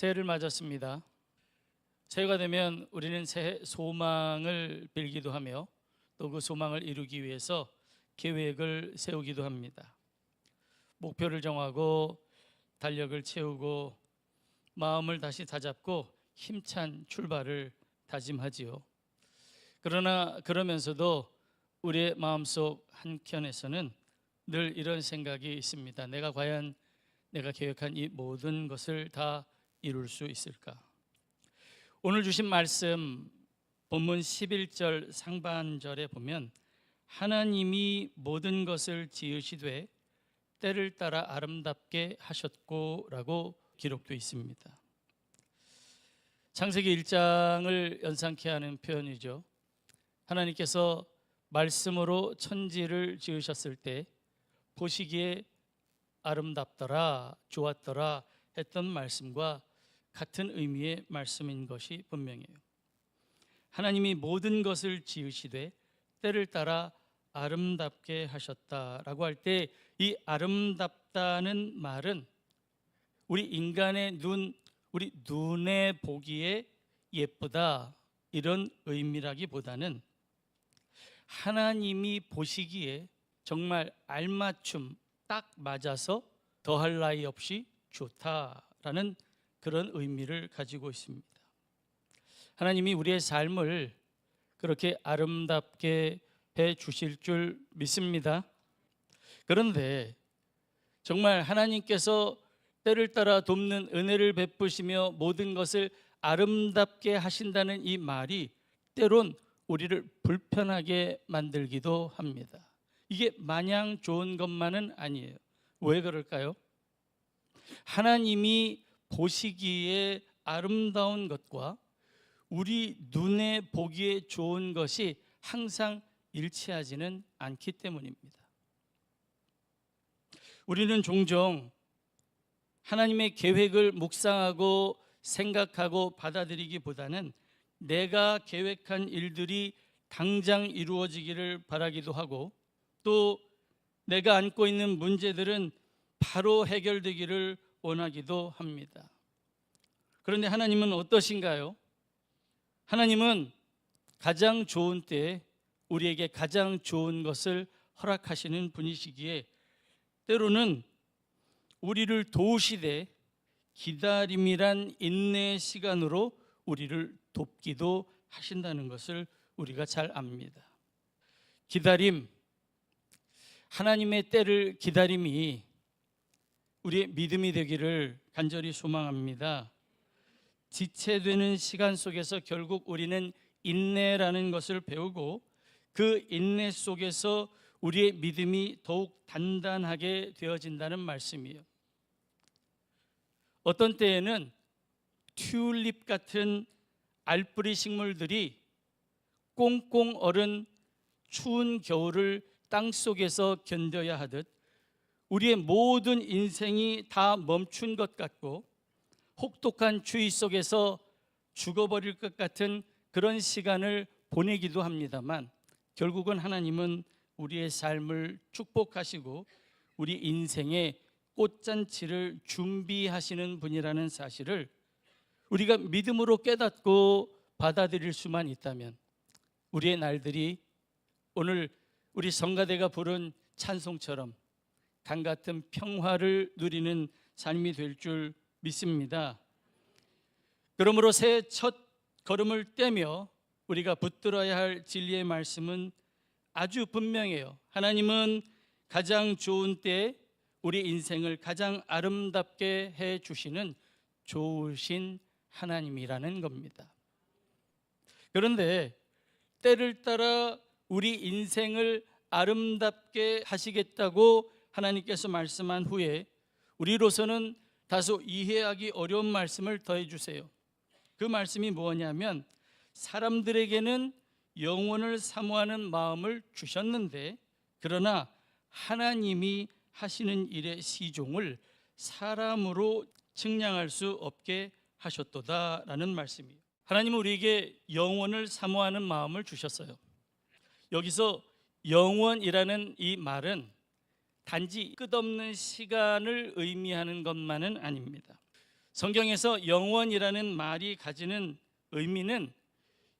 새해를 맞았습니다. 새해가 되면 우리는 새해 소망을 빌기도 하며 또 그 소망을 이루기 위해서 계획을 세우기도 합니다. 목표를 정하고 달력을 채우고 마음을 다시 다잡고 힘찬 출발을 다짐하지요. 그러나 그러면서도 우리의 마음속 한켠에서는 늘 이런 생각이 있습니다. 내가 과연 내가 계획한 이 모든 것을 다 이룰 수 있을까? 오늘 주신 말씀 본문 11절 상반절에 보면 하나님이 모든 것을 지으시되 때를 따라 아름답게 하셨고 라고 기록되어 있습니다. 창세기 1장을 연상케 하는 표현이죠. 하나님께서 말씀으로 천지를 지으셨을 때 보시기에 아름답더라, 좋았더라 했던 말씀과 같은 의미의 말씀인 것이 분명해요. 하나님이 모든 것을 지으시되 때를 따라 아름답게 하셨다라고 할 때 이 아름답다는 말은 우리 인간의 우리 눈에 보기에 예쁘다 이런 의미라기보다는 하나님이 보시기에 정말 알맞춤 딱 맞아서 더할 나위 없이 좋다라는 그런 의미를 가지고 있습니다. 하나님이 우리의 삶을 그렇게 아름답게 해 주실 줄 믿습니다. 그런데 정말 하나님께서 때를 따라 돕는 은혜를 베푸시며 모든 것을 아름답게 하신다는 이 말이 때론 우리를 불편하게 만들기도 합니다. 이게 마냥 좋은 것만은 아니에요. 왜 그럴까요? 하나님이 보시기에 아름다운 것과 우리 눈에 보기에 좋은 것이 항상 일치하지는 않기 때문입니다. 우리는 종종 하나님의 계획을 묵상하고 생각하고 받아들이기보다는 내가 계획한 일들이 당장 이루어지기를 바라기도 하고 또 내가 안고 있는 문제들은 바로 해결되기를 원하기도 합니다. 그런데 하나님은 어떠신가요? 하나님은 가장 좋은 때에 우리에게 가장 좋은 것을 허락하시는 분이시기에 때로는 우리를 도우시되 기다림이란 인내의 시간으로 우리를 돕기도 하신다는 것을 우리가 잘 압니다. 기다림, 하나님의 때를 기다림이 우리의 믿음이 되기를 간절히 소망합니다. 지체되는 시간 속에서 결국 우리는 인내라는 것을 배우고 그 인내 속에서 우리의 믿음이 더욱 단단하게 되어진다는 말씀이에요. 어떤 때에는 튤립 같은 알뿌리 식물들이 꽁꽁 얼은 추운 겨울을 땅 속에서 견뎌야 하듯 우리의 모든 인생이 다 멈춘 것 같고 혹독한 추위 속에서 죽어버릴 것 같은 그런 시간을 보내기도 합니다만 결국은 하나님은 우리의 삶을 축복하시고 우리 인생의 꽃잔치를 준비하시는 분이라는 사실을 우리가 믿음으로 깨닫고 받아들일 수만 있다면 우리의 날들이 오늘 우리 성가대가 부른 찬송처럼 강같은 평화를 누리는 삶이 될 줄 믿습니다. 그러므로 새해 첫 걸음을 떼며 우리가 붙들어야 할 진리의 말씀은 아주 분명해요. 하나님은 가장 좋은 때에 우리 인생을 가장 아름답게 해 주시는 좋으신 하나님이라는 겁니다. 그런데 때를 따라 우리 인생을 아름답게 하시겠다고 하나님께서 말씀한 후에 우리로서는 다소 이해하기 어려운 말씀을 더해 주세요. 그 말씀이 뭐냐면 사람들에게는 영원을 사모하는 마음을 주셨는데 그러나 하나님이 하시는 일의 시종을 사람으로 측량할 수 없게 하셨도다라는 말씀이에요. 하나님은 우리에게 영원을 사모하는 마음을 주셨어요. 여기서 영원이라는 이 말은 단지 끝없는 시간을 의미하는 것만은 아닙니다. 성경에서 영원이라는 말이 가지는 의미는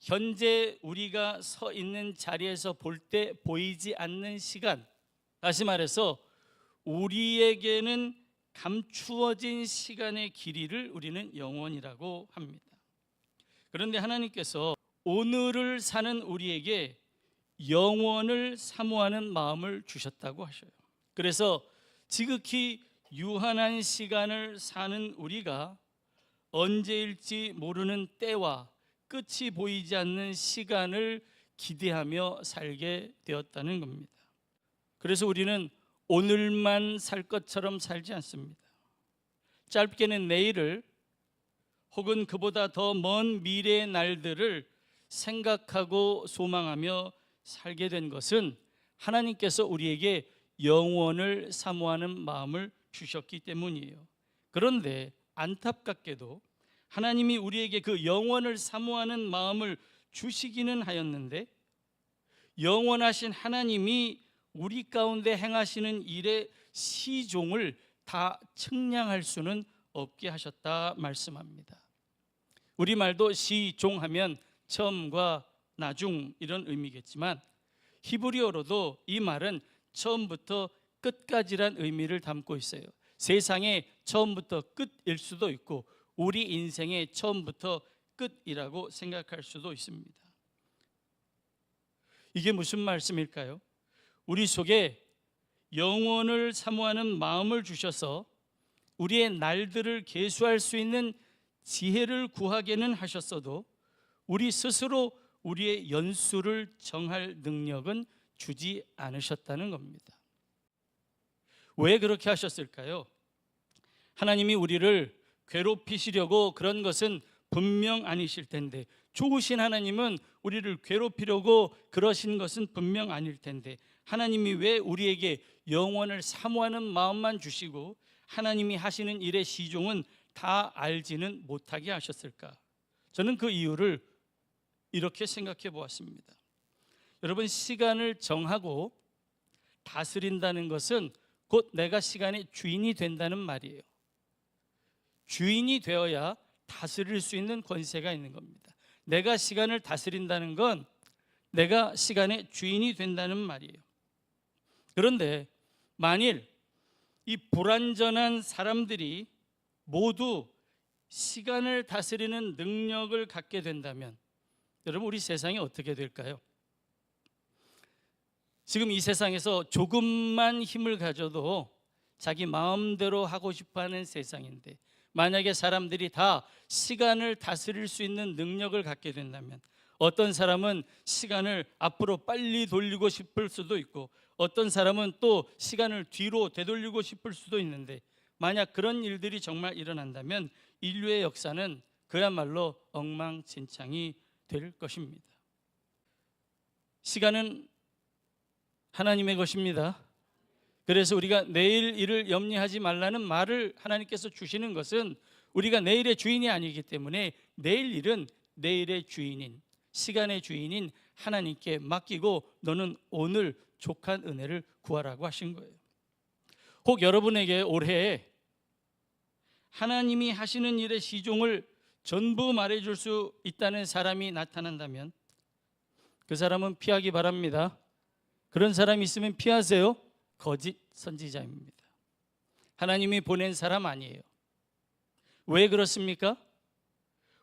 현재 우리가 서 있는 자리에서 볼 때 보이지 않는 시간, 다시 말해서 우리에게는 감추어진 시간의 길이를 우리는 영원이라고 합니다. 그런데 하나님께서 오늘을 사는 우리에게 영원을 사모하는 마음을 주셨다고 하셔요. 그래서 지극히 유한한 시간을 사는 우리가 언제일지 모르는 때와 끝이 보이지 않는 시간을 기대하며 살게 되었다는 겁니다. 그래서 우리는 오늘만 살 것처럼 살지 않습니다. 짧게는 내일을 혹은 그보다 더 먼 미래의 날들을 생각하고 소망하며 살게 된 것은 하나님께서 우리에게 영원을 사모하는 마음을 주셨기 때문이에요. 그런데 안타깝게도 하나님이 우리에게 그 영원을 사모하는 마음을 주시기는 하였는데 영원하신 하나님이 우리 가운데 행하시는 일의 시종을 다 측량할 수는 없게 하셨다 말씀합니다. 우리말도 시종하면 처음과 나중 이런 의미겠지만 히브리어로도 이 말은 처음부터 끝까지란 의미를 담고 있어요. 세상의 처음부터 끝일 수도 있고 우리 인생의 처음부터 끝이라고 생각할 수도 있습니다. 이게 무슨 말씀일까요? 우리 속에 영원을 사모하는 마음을 주셔서 우리의 날들을 계수할 수 있는 지혜를 구하게는 하셨어도 우리 스스로 우리의 연수를 정할 능력은 주지 않으셨다는 겁니다. 왜 그렇게 하셨을까요? 하나님이 우리를 괴롭히시려고 그런 것은 분명 아니실 텐데, 좋으신 하나님은 우리를 괴롭히려고 그러신 것은 분명 아닐 텐데 하나님이 왜 우리에게 영원을 사모하는 마음만 주시고 하나님이 하시는 일의 시종은 다 알지는 못하게 하셨을까? 저는 그 이유를 이렇게 생각해 보았습니다. 여러분, 시간을 정하고 다스린다는 것은 곧 내가 시간의 주인이 된다는 말이에요. 주인이 되어야 다스릴 수 있는 권세가 있는 겁니다. 내가 시간을 다스린다는 건 내가 시간의 주인이 된다는 말이에요. 그런데 만일 이 불완전한 사람들이 모두 시간을 다스리는 능력을 갖게 된다면 여러분, 우리 세상이 어떻게 될까요? 지금 이 세상에서 조금만 힘을 가져도 자기 마음대로 하고 싶어하는 세상인데 만약에 사람들이 다 시간을 다스릴 수 있는 능력을 갖게 된다면 어떤 사람은 시간을 앞으로 빨리 돌리고 싶을 수도 있고 어떤 사람은 또 시간을 뒤로 되돌리고 싶을 수도 있는데 만약 그런 일들이 정말 일어난다면 인류의 역사는 그야말로 엉망진창이 될 것입니다. 시간은 하나님의 것입니다. 그래서 우리가 내일 일을 염려하지 말라는 말을 하나님께서 주시는 것은 우리가 내일의 주인이 아니기 때문에 내일 일은 내일의 주인인, 시간의 주인인 하나님께 맡기고 너는 오늘 족한 은혜를 구하라고 하신 거예요. 혹 여러분에게 올해 하나님이 하시는 일의 시종을 전부 말해줄 수 있다는 사람이 나타난다면 그 사람은 피하기 바랍니다. 그런 사람이 있으면 피하세요. 거짓 선지자입니다. 하나님이 보낸 사람 아니에요. 왜 그렇습니까?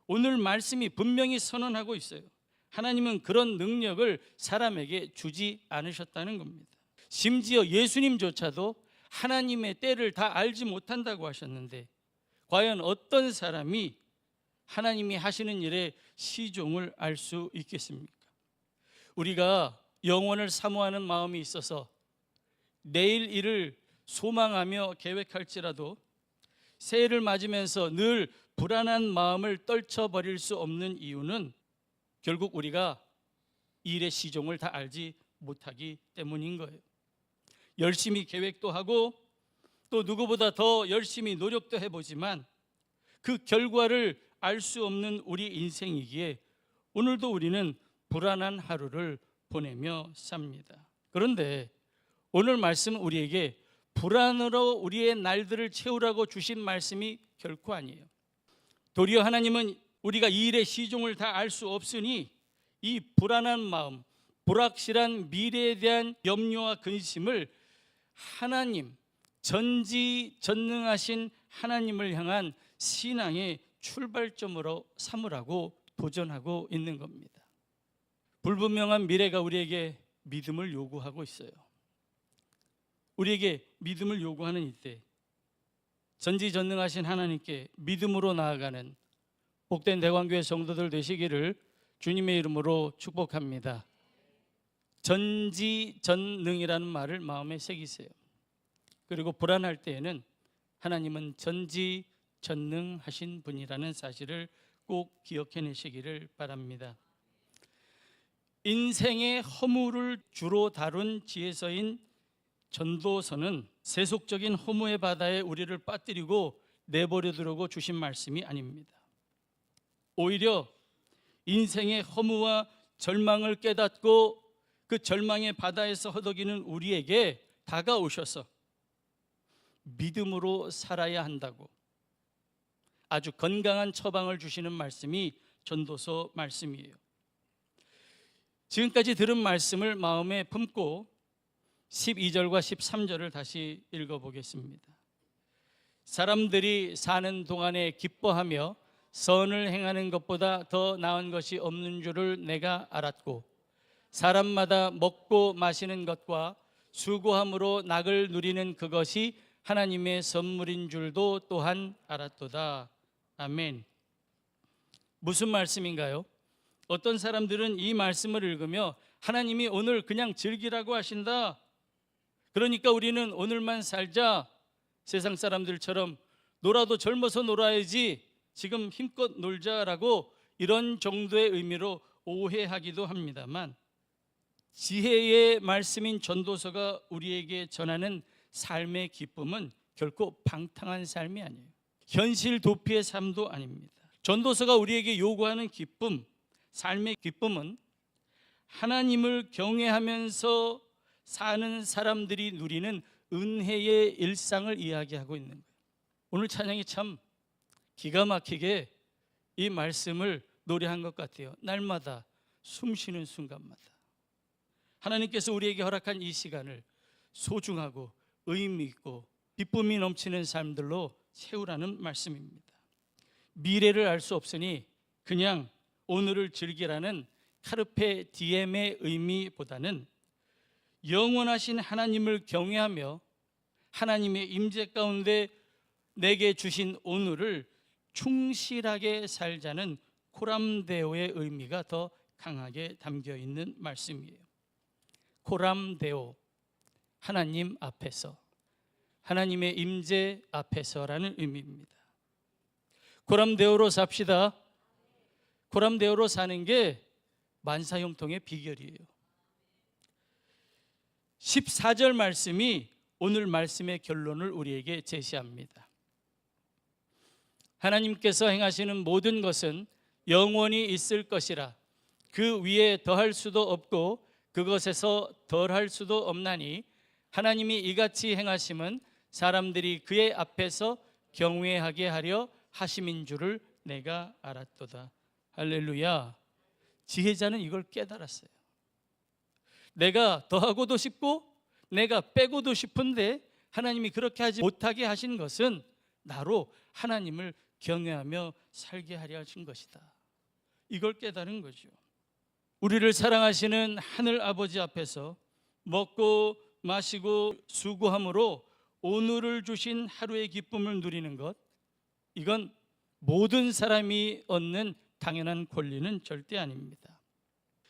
오늘 말씀이 분명히 선언하고 있어요. 하나님은 그런 능력을 사람에게 주지 않으셨다는 겁니다. 심지어 예수님조차도 하나님의 때를 다 알지 못한다고 하셨는데 과연 어떤 사람이 하나님이 하시는 일의 시종을 알 수 있겠습니까? 우리가 영원을 사모하는 마음이 있어서 내일 일을 소망하며 계획할지라도 새해를 맞으면서 늘 불안한 마음을 떨쳐버릴 수 없는 이유는 결국 우리가 일의 시종을 다 알지 못하기 때문인 거예요. 열심히 계획도 하고 또 누구보다 더 열심히 노력도 해보지만 그 결과를 알 수 없는 우리 인생이기에 오늘도 우리는 불안한 하루를 보내며 삽니다. 그런데 오늘 말씀은 우리에게 불안으로 우리의 날들을 채우라고 주신 말씀이 결코 아니에요. 도리어 하나님은 우리가 이 일의 시종을 다 알 수 없으니 이 불안한 마음, 불확실한 미래에 대한 염려와 근심을 하나님, 전지전능하신 하나님을 향한 신앙의 출발점으로 삼으라고 도전하고 있는 겁니다. 불분명한 미래가 우리에게 믿음을 요구하고 있어요. 우리에게 믿음을 요구하는 이때 전지전능하신 하나님께 믿음으로 나아가는 복된 대광교회 성도들 되시기를 주님의 이름으로 축복합니다. 전지전능이라는 말을 마음에 새기세요. 그리고 불안할 때에는 하나님은 전지전능하신 분이라는 사실을 꼭 기억해내시기를 바랍니다. 인생의 허물을 주로 다룬 지혜서인 전도서는 세속적인 허무의 바다에 우리를 빠뜨리고 내버려두려고 주신 말씀이 아닙니다. 오히려 인생의 허무와 절망을 깨닫고 그 절망의 바다에서 허덕이는 우리에게 다가오셔서 믿음으로 살아야 한다고 아주 건강한 처방을 주시는 말씀이 전도서 말씀이에요. 지금까지 들은 말씀을 마음에 품고 12절과 13절을 다시 읽어보겠습니다. 사람들이 사는 동안에 기뻐하며 선을 행하는 것보다 더 나은 것이 없는 줄을 내가 알았고 사람마다 먹고 마시는 것과 수고함으로 낙을 누리는 그것이 하나님의 선물인 줄도 또한 알았도다. 아멘. 무슨 말씀인가요? 어떤 사람들은 이 말씀을 읽으며 하나님이 오늘 그냥 즐기라고 하신다. 그러니까 우리는 오늘만 살자. 세상 사람들처럼 놀아도 젊어서 놀아야지. 지금 힘껏 놀자라고 이런 정도의 의미로 오해하기도 합니다만 지혜의 말씀인 전도서가 우리에게 전하는 삶의 기쁨은 결코 방탕한 삶이 아니에요. 현실 도피의 삶도 아닙니다. 전도서가 우리에게 요구하는 기쁨, 삶의 기쁨은 하나님을 경외하면서 사는 사람들이 누리는 은혜의 일상을 이야기하고 있는 거예요. 오늘 찬양이 참 기가 막히게 이 말씀을 노래한 것 같아요. 날마다 숨 쉬는 순간마다 하나님께서 우리에게 허락한 이 시간을 소중하고 의미 있고 기쁨이 넘치는 삶들로 채우라는 말씀입니다. 미래를 알 수 없으니 그냥 오늘을 즐기라는 카르페 디엠의 의미보다는 영원하신 하나님을 경외하며 하나님의 임재 가운데 내게 주신 오늘을 충실하게 살자는 코람데오의 의미가 더 강하게 담겨 있는 말씀이에요. 코람데오, 하나님 앞에서, 하나님의 임재 앞에서라는 의미입니다. 코람데오로 삽시다. 코람데오로 사는 게 만사형통의 비결이에요. 14절 말씀이 오늘 말씀의 결론을 우리에게 제시합니다. 하나님께서 행하시는 모든 것은 영원히 있을 것이라 그 위에 더할 수도 없고 그것에서 덜할 수도 없나니 하나님이 이같이 행하심은 사람들이 그의 앞에서 경외하게 하려 하심인 줄을 내가 알았도다. 할렐루야. 지혜자는 이걸 깨달았어요. 내가 더하고도 싶고 내가 빼고도 싶은데 하나님이 그렇게 하지 못하게 하신 것은 나로 하나님을 경외하며 살게 하려 하신 것이다. 이걸 깨달은 거죠. 우리를 사랑하시는 하늘 아버지 앞에서 먹고 마시고 수고함으로 오늘을 주신 하루의 기쁨을 누리는 것, 이건 모든 사람이 얻는 당연한 권리는 절대 아닙니다.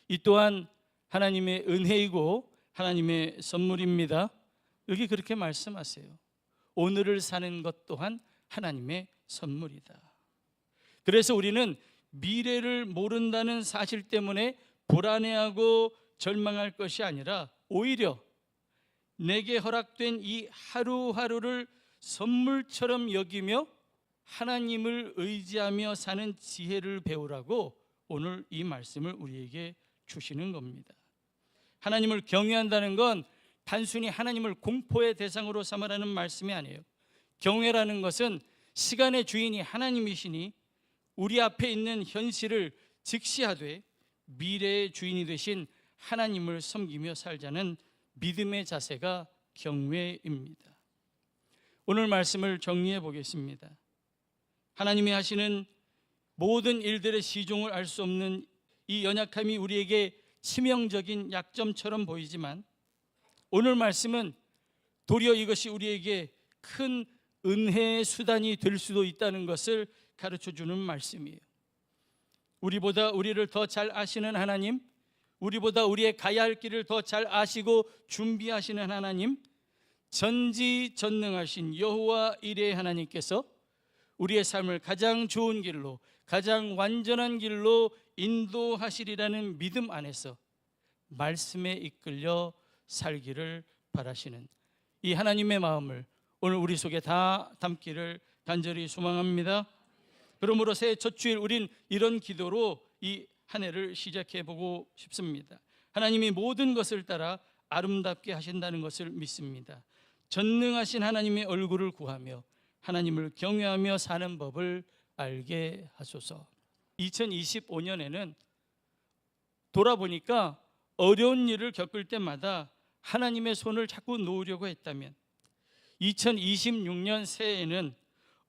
이 또한 하나님의 은혜이고 하나님의 선물입니다. 여기 그렇게 말씀하세요. 오늘을 사는 것 또한 하나님의 선물이다. 그래서 우리는 미래를 모른다는 사실 때문에 불안해하고 절망할 것이 아니라 오히려 내게 허락된 이 하루하루를 선물처럼 여기며 하나님을 의지하며 사는 지혜를 배우라고 오늘 이 말씀을 우리에게 주시는 겁니다. 하나님을 경외한다는 건 단순히 하나님을 공포의 대상으로 삼으라는 말씀이 아니에요. 경외라는 것은 시간의 주인이 하나님이시니 우리 앞에 있는 현실을 직시하되 미래의 주인이 되신 하나님을 섬기며 살자는 믿음의 자세가 경외입니다. 오늘 말씀을 정리해 보겠습니다. 하나님이 하시는 모든 일들의 시종을 알 수 없는 이 연약함이 우리에게 치명적인 약점처럼 보이지만 오늘 말씀은 도리어 이것이 우리에게 큰 은혜의 수단이 될 수도 있다는 것을 가르쳐 주는 말씀이에요. 우리보다 우리를 더 잘 아시는 하나님, 우리보다 우리의 가야 할 길을 더 잘 아시고 준비하시는 하나님, 전지전능하신 여호와 이레의 하나님께서 우리의 삶을 가장 좋은 길로, 가장 완전한 길로 인도하시리라는 믿음 안에서 말씀에 이끌려 살기를 바라시는 이 하나님의 마음을 오늘 우리 속에 다 담기를 간절히 소망합니다. 그러므로 새해 첫 주일 우린 이런 기도로 이 한 해를 시작해 보고 싶습니다. 하나님이 모든 것을 따라 아름답게 하신다는 것을 믿습니다. 전능하신 하나님의 얼굴을 구하며 하나님을 경외하며 사는 법을 알게 하소서. 2025년에는 돌아보니까 어려운 일을 겪을 때마다 하나님의 손을 자꾸 놓으려고 했다면 2026년 새해에는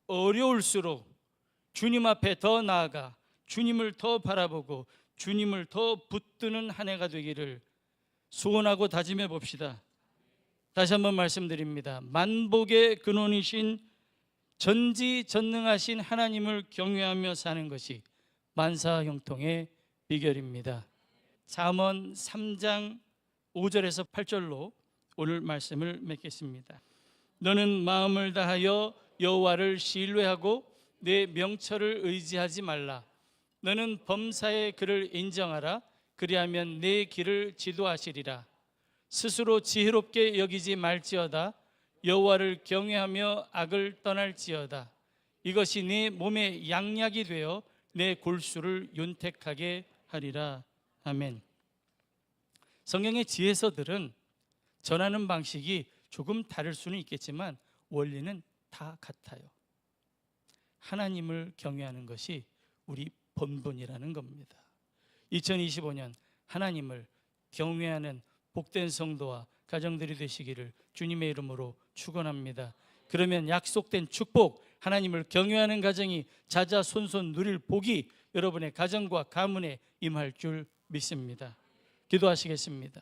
어려울수록 주님 앞에 더 나아가 주님을 더 바라보고 주님을 더 붙드는 한 해가 되기를 소원하고 다짐해 봅시다. 다시 한번 말씀드립니다. 만복의 근원이신 전지전능하신 하나님을 경외하며 사는 것이 만사형통의 비결입니다. 잠언 3장 5절에서 8절로 오늘 말씀을 맺겠습니다. 너는 마음을 다하여 여호와를 신뢰하고 내 명철을 의지하지 말라. 너는 범사의 그를 인정하라. 그리하면 내 길을 지도하시리라. 스스로 지혜롭게 여기지 말지어다. 여호와를 경외하며 악을 떠날지어다. 이것이 네 몸의 양약이 되어 내 골수를 윤택하게 하리라. 아멘. 성경의 지혜서들은 전하는 방식이 조금 다를 수는 있겠지만 원리는 다 같아요. 하나님을 경외하는 것이 우리 본분이라는 겁니다. 2025년 하나님을 경외하는 복된 성도와 가정들이 되시기를 주님의 이름으로 축원합니다. 그러면 약속된 축복, 하나님을 경외하는 가정이 자자손손 누릴 복이 여러분의 가정과 가문에 임할 줄 믿습니다. 기도하시겠습니다.